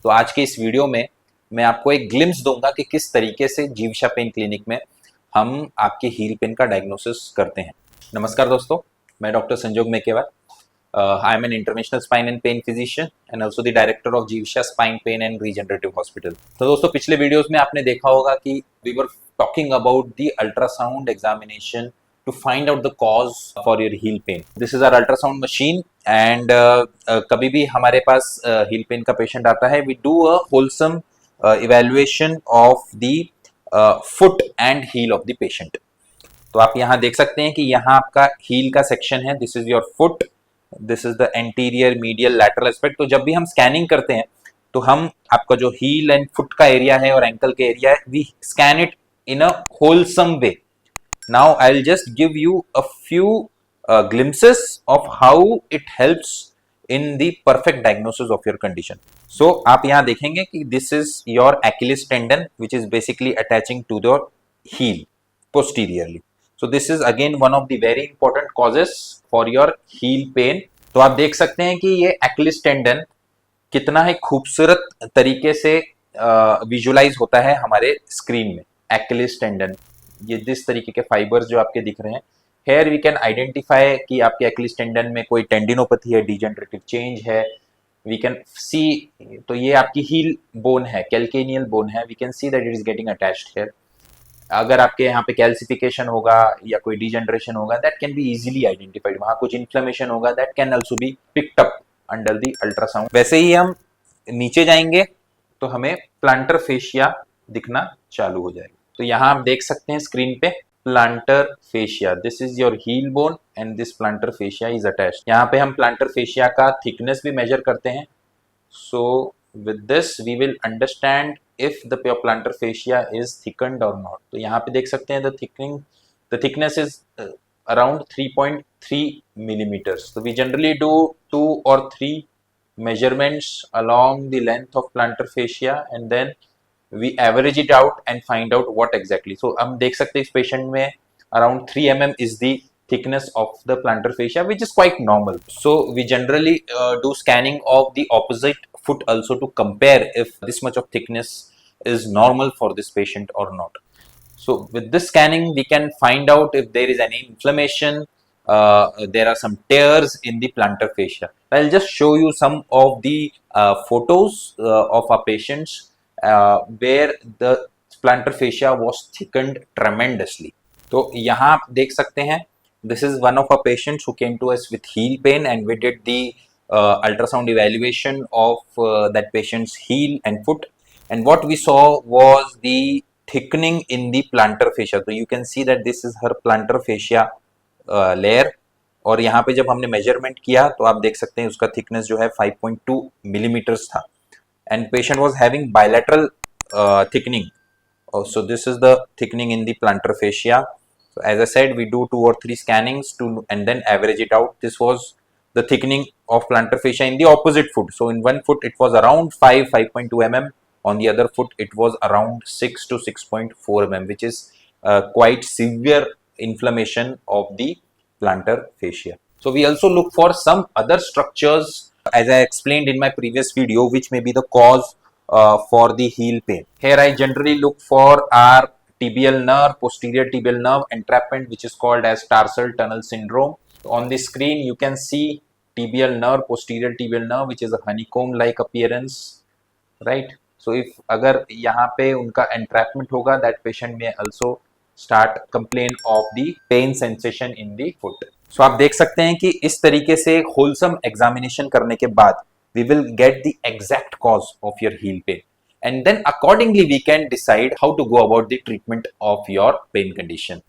तो आज के इस वीडियो में मैं आपको एक ग्लिम्स दूंगा कि किस तरीके से जीविशा पेन क्लिनिक में हम आपकी हील पेन का डायग्नोसिस करते हैं। नमस्कार दोस्तों, मैं doctor Sanjog Mekewar. I am an international spine and pain physician and also the director of Jeevisha spine pain and regenerative hospital. तो दोस्तों, पिछले वीडियोस में आपने देखा होगा कि we were talking about the ultrasound examination to find out the cause for your heel pain. This is our ultrasound machine and कभी भी हमारे पास heel pain का patient आता है, we do a wholesome evaluation of the foot and heel of the patient. तो आप यहाँ देख सकते हैं कि यहाँ आपका heel का section है, this is your foot, this is the anterior, medial, lateral aspect. तो जब भी हम scanning करते हैं तो हम आपका जो heel and foot का area है और ankle का area है, we scan it in a wholesome way. Now I'll just give you a few glimpses of how it helps in the perfect diagnosis of your condition. So आप यहाँ देखेंगे कि this is your Achilles tendon which is basically attaching to the heel posteriorly. So this is again one of the very important causes for your heel pain. तो आप देख सकते हैं कि ये Achilles tendon कितना है खूबसूरत तरीके से विजुलाइज होता है हमारे स्क्रीन में। Achilles tendon, ये जिस तरीके के फाइबर्स जो आपके दिख रहे हैं, हेयर वी कैन आइडेंटिफाई कि आपके एक्लिस टेंडन में कोई टेंडिनोपैथी है, डिजेनरेटिव चेंज है। वी कैन सी, तो ये आपकी हील बोन है, कैल्केनियल बोन है, we can see that it is getting attached here. अगर आपके यहाँ पे कैल्सिफिकेशन होगा या कोई डिजेनरेशन होगा, that can be easily identified. वहाँ कुछ इन्फ्लेमेशन होगा, that can also be picked up under the ultrasound. वैसे ही हम नीचे जाएंगे तो हमें प्लांटर फेशिया दिखना चालू हो जाएगा। तो यहाँ आप देख सकते हैं स्क्रीन पे plantar fascia, this is your heel bone and this plantar fascia is attached. यहाँ पे हम प्लांटर फेशिया का थिकनेस भी मेजर करते हैं। So with this we will understand if the plantar fascia is thickened और नॉट। तो यहाँ पे देख सकते हैं the thickness is around 3.3 millimeters. So we generally do 2 or 3 measurements along the length of plantar fascia and then we average it out and find out what exactly. So हम देख सकते हैं इस patient में around 3 mm is the thickness of the plantar fascia, which is quite normal. So we generally do scanning of the opposite foot also to compare if this much of thickness is normal for this patient or not. So with this scanning we can find out if there is any inflammation, there are some tears in the plantar fascia. I'll just show you some of the photos of our patients where the plantar fascia was thickened tremendously. तो यहाँ आप देख सकते हैं, this is one of our patients who came to us with heel pain and we did the ultrasound evaluation of that patient's heel and foot, and what we saw was the thickening in the plantar fascia. So you can see that this is her plantar fascia layer, और यहाँ पे जब हमने measurement किया तो आप देख सकते हैं उसका thickness जो है 5.2 millimeters था, and patient was having bilateral thickening. So this is the thickening in the plantar fascia. So as I said, we do 2 or 3 scannings to and then average it out. This was the thickening of plantar fascia in the opposite foot. So in one foot it was around 5.2 mm, on the other foot it was around 6 to 6.4 mm, which is quite severe inflammation of the plantar fascia. So we also look for some other structures, as I explained in my previous video, which may be the cause for the heel pain. Here I generally look for our tibial nerve, posterior tibial nerve entrapment, which is called as tarsal tunnel syndrome. On the screen you can see tibial nerve, posterior tibial nerve, which is a honeycomb like appearance, right? So if अगर यहाँ पे उनका entrapment होगा, that patient may also start complain of the pain sensation in the foot. So आप देख सकते हैं कि इस तरीके से wholesome examination करने के बाद we will get the exact cause of your heel pain, and then accordingly we can decide how to go about the treatment of your pain condition.